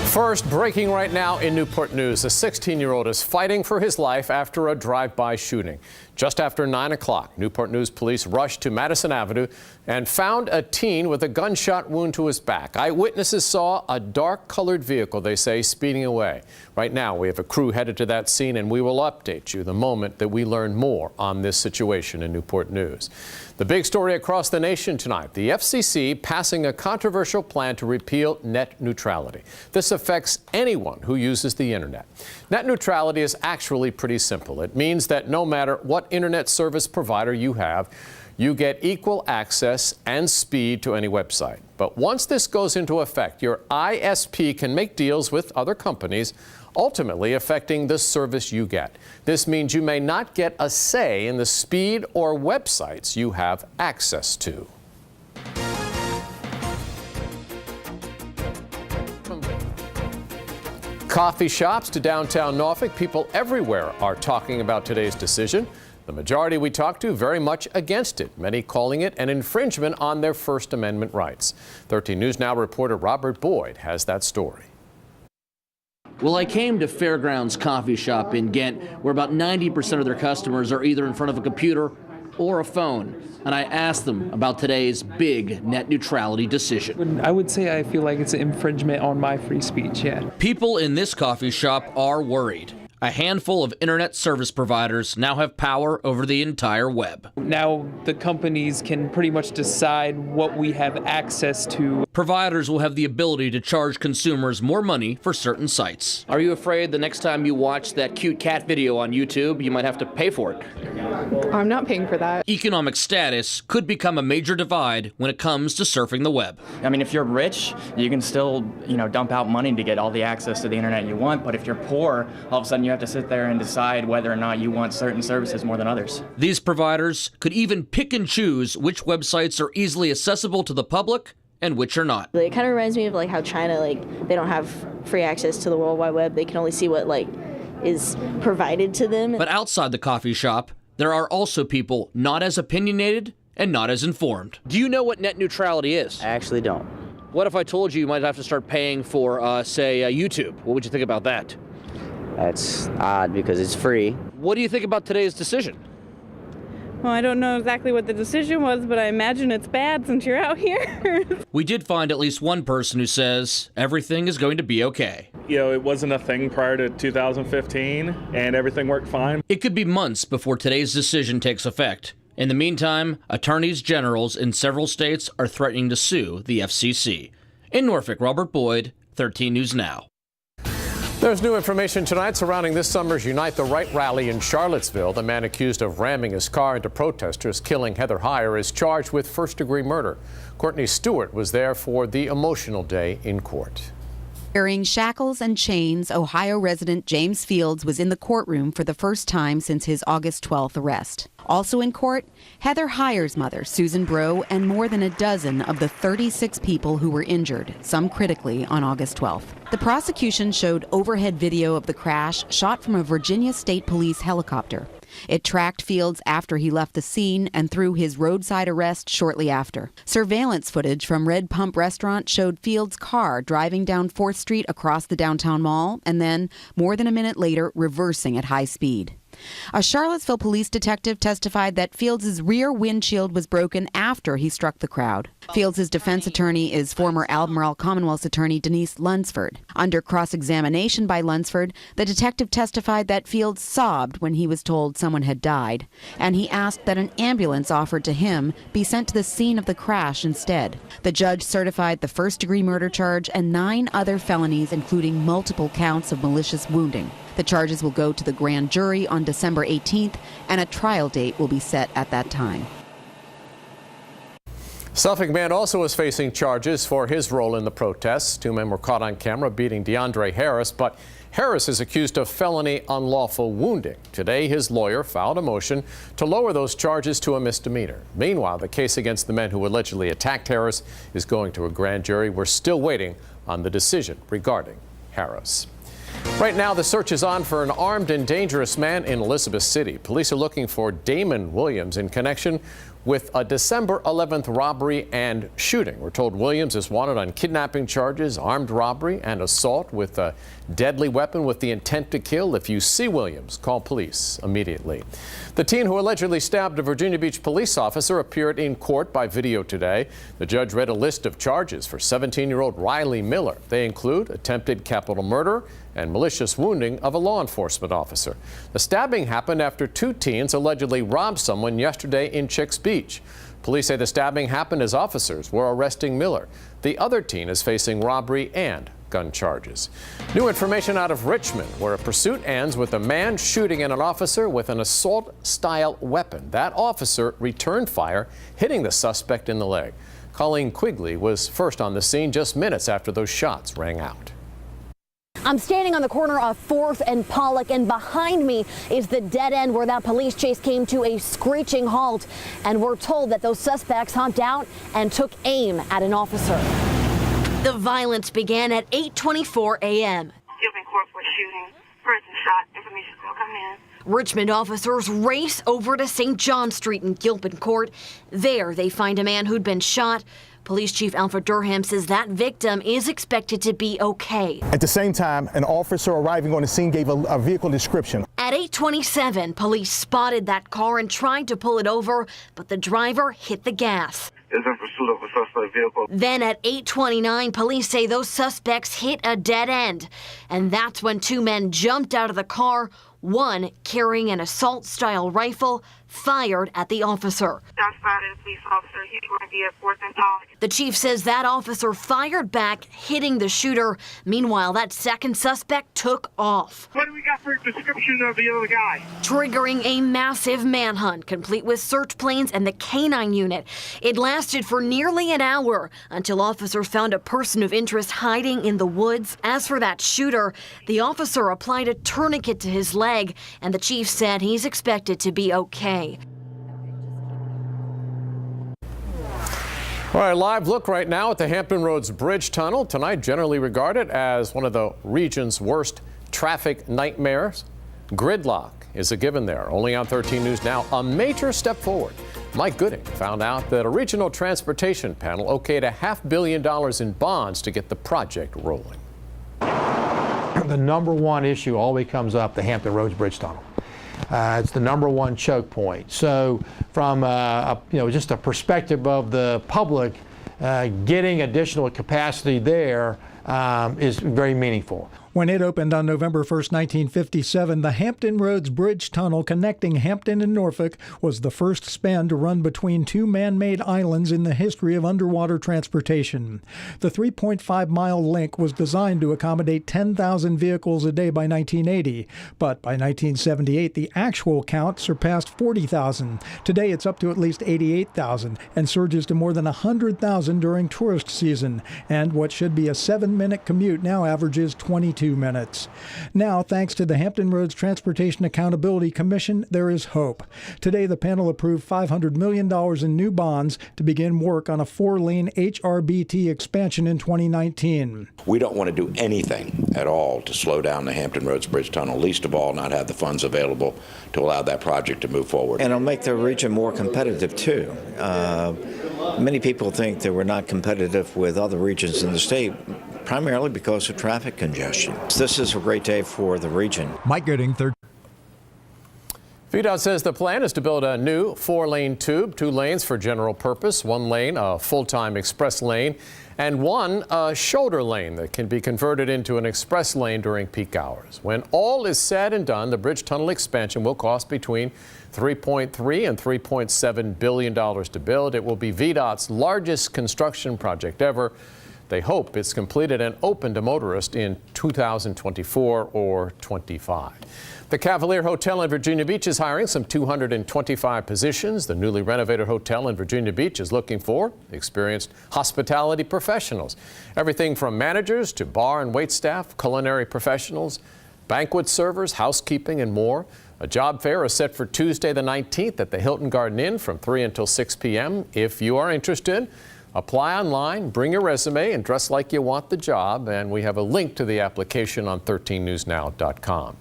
First, breaking right now in Newport news, a 16-year-old is fighting for his life after a drive-by shooting. Just after 9 o'clock, Newport News police rushed to Madison Avenue and found a teen with a gunshot wound to his back. Eyewitnesses saw a dark-colored vehicle, they say, speeding away. Right now, we have a crew headed to that scene, and we will update you the moment that we learn more on this situation in Newport News. The big story across the nation tonight, the FCC passing a controversial plan to repeal net neutrality. This affects anyone who uses the internet. Net neutrality is actually pretty simple. It means that no matter what internet service provider you have, you get equal access and speed to any website. But once this goes into effect, your ISP can make deals with other companies, ultimately affecting the service you get. This means you may not get a say in the speed or websites you have access to. Coffee shops to downtown Norfolk, people everywhere are talking about today's decision. The majority we talked to very much against it, many calling it an infringement on their First Amendment rights. 13 News Now reporter Robert Boyd has that story. Well, I came to Fairgrounds Coffee Shop in Ghent, where about 90% of their customers are either in front of a computer or a phone. And I asked them about today's big net neutrality decision. I would say I feel like it's an infringement on my free speech, yeah. People in this coffee shop are worried. A handful of internet service providers now have power over the entire web. Now the companies can pretty much decide what we have access to. Providers will have the ability to charge consumers more money for certain sites. Are you afraid the next time you watch that cute cat video on YouTube, you might have to pay for it? I'm not paying for that. Economic status could become a major divide when it comes to surfing the web. I mean, if you're rich, you can still, dump out money to get all the access to the internet you want. But if you're poor, all of a sudden you have to sit there and decide whether or not you want certain services more than others. These providers could even pick and choose which websites are easily accessible to the public and which are not. It kind of reminds me of how China, they don't have free access to the World Wide Web. They can only see what is provided to them. But outside the coffee shop, there are also people not as opinionated and not as informed. Do you know what net neutrality is? I actually don't. What if I told you might have to start paying for, say, YouTube? What would you think about that? That's odd because it's free. What do you think about today's decision? Well, I don't know exactly what the decision was, but I imagine it's bad since you're out here. We did find at least one person who says everything is going to be okay. It wasn't a thing prior to 2015, and everything worked fine. It could be months before today's decision takes effect. In the meantime, attorneys generals in several states are threatening to sue the FCC. In Norfolk, Robert Boyd, 13 News Now. There's new information tonight surrounding this summer's Unite the Right rally in Charlottesville. The man accused of ramming his car into protesters, killing Heather Heyer, is charged with first-degree murder. Courtney Stewart was there for the emotional day in court. Wearing shackles and chains, Ohio resident James Fields was in the courtroom for the first time since his August 12th arrest. Also in court, Heather Heyer's mother, Susan Breaux, and more than a dozen of the 36 people who were injured, some critically, on August 12th. The prosecution showed overhead video of the crash shot from a Virginia State Police helicopter. It tracked Fields after he left the scene and through his roadside arrest shortly after. Surveillance footage from Red Pump Restaurant showed Fields' car driving down 4th Street across the downtown mall and then, more than a minute later, reversing at high speed. A Charlottesville police detective testified that Fields' rear windshield was broken after he struck the crowd. Fields' defense attorney is former Albemarle Commonwealth's attorney Denise Lunsford. Under cross-examination by Lunsford, the detective testified that Fields sobbed when he was told someone had died, and he asked that an ambulance offered to him be sent to the scene of the crash instead. The judge certified the first-degree murder charge and 9 other felonies, including multiple counts of malicious wounding. The charges will go to the grand jury on December 18th, and a trial date will be set at that time. Suffolk man also is facing charges for his role in the protests. 2 men were caught on camera beating DeAndre Harris, but Harris is accused of felony unlawful wounding. Today, his lawyer filed a motion to lower those charges to a misdemeanor. Meanwhile, the case against the men who allegedly attacked Harris is going to a grand jury. We're still waiting on the decision regarding Harris. Right now, the search is on for an armed and dangerous man in Elizabeth City. Police are looking for Damon Williams in connection with a December 11th robbery and shooting. We're told Williams is wanted on kidnapping charges, armed robbery, and assault with a deadly weapon with the intent to kill. If you see Williams, call police immediately. The teen who allegedly stabbed a Virginia Beach police officer appeared in court by video today. The judge read a list of charges for 17-year-old Riley Miller. They include attempted capital murder and malicious wounding of a law enforcement officer. The stabbing happened after two teens allegedly robbed someone yesterday in Chicks Beach. Police say the stabbing happened as officers were arresting Miller. The other teen is facing robbery and gun charges. New information out of Richmond, where a pursuit ends with a man shooting at an officer with an assault-style weapon. That officer returned fire, hitting the suspect in the leg. Colleen Quigley was first on the scene just minutes after those shots rang out. I'm standing on the corner of 4th and Pollock, and behind me is the dead end where that police chase came to a screeching halt. And we're told that those suspects hopped out and took aim at an officer. The violence began at 8:24 a.m. Newport was shooting, person shot, information still coming in. Richmond officers race over to St. John Street in Gilpin Court. There they find a man who'd been shot. Police Chief Alfred Durham says that victim is expected to be okay. At the same time, an officer arriving on the scene gave a vehicle description. At 8:27, police spotted that car and tried to pull it over, but the driver hit the gas. Is in pursuit of a suspect vehicle. Then at 8:29, police say those suspects hit a dead end. And that's when two men jumped out of the car, one carrying an assault-style rifle, fired at the officer. Shots fired at a police officer. He's going to be at 4th and Pollock. The chief says that officer fired back, hitting the shooter. Meanwhile, that second suspect took off. What do we got for a description of the other guy? Triggering a massive manhunt, complete with search planes and the canine unit. It lasted for nearly an hour until officers found a person of interest hiding in the woods. As for that shooter, the officer applied a tourniquet to his leg, and the chief said he's expected to be okay. All right, live look right now at the Hampton Roads Bridge Tunnel. Tonight, generally regarded as one of the region's worst traffic nightmares. Gridlock is a given there. Only on 13 News Now, a major step forward. Mike Gooding found out that a regional transportation panel okayed $500 million in bonds to get the project rolling. The number one issue always comes up, the Hampton Roads Bridge Tunnel. It's the number one choke point. So from just a perspective of the public, getting additional capacity there is very meaningful. When it opened on November 1st, 1957, the Hampton Roads Bridge Tunnel connecting Hampton and Norfolk was the first span to run between two man-made islands in the history of underwater transportation. The 3.5-mile link was designed to accommodate 10,000 vehicles a day by 1980, but by 1978, the actual count surpassed 40,000. Today, it's up to at least 88,000 and surges to more than 100,000 during tourist season. And what should be a 7-minute commute now averages 22 minutes. Now, thanks to the Hampton Roads Transportation Accountability Commission, there is hope. Today, the panel approved $500 million in new bonds to begin work on a 4-lane HRBT expansion in 2019. We don't want to do anything at all to slow down the Hampton Roads Bridge Tunnel, least of all not have the funds available to allow that project to move forward. And it'll make the region more competitive, too. Many people think that we're not competitive with other regions in the state, primarily because of traffic congestion. This is a great day for the region. Mike Gooding, third. VDOT says the plan is to build a new 4-lane tube, 2 lanes for general purpose, 1 lane, a full-time express lane, and 1 shoulder lane that can be converted into an express lane during peak hours. When all is said and done, the bridge tunnel expansion will cost between $3.3 and $3.7 billion to build. It will be VDOT's largest construction project ever. They hope it's completed and open to motorists in 2024 or 25. The Cavalier Hotel in Virginia Beach is hiring some 225 positions. The newly renovated hotel in Virginia Beach is looking for experienced hospitality professionals. Everything from managers to bar and wait staff, culinary professionals, banquet servers, housekeeping, and more. A job fair is set for Tuesday the 19th at the Hilton Garden Inn from 3 until 6 p.m. If you are interested, apply online, bring your resume, and dress like you want the job. And we have a link to the application on 13newsnow.com.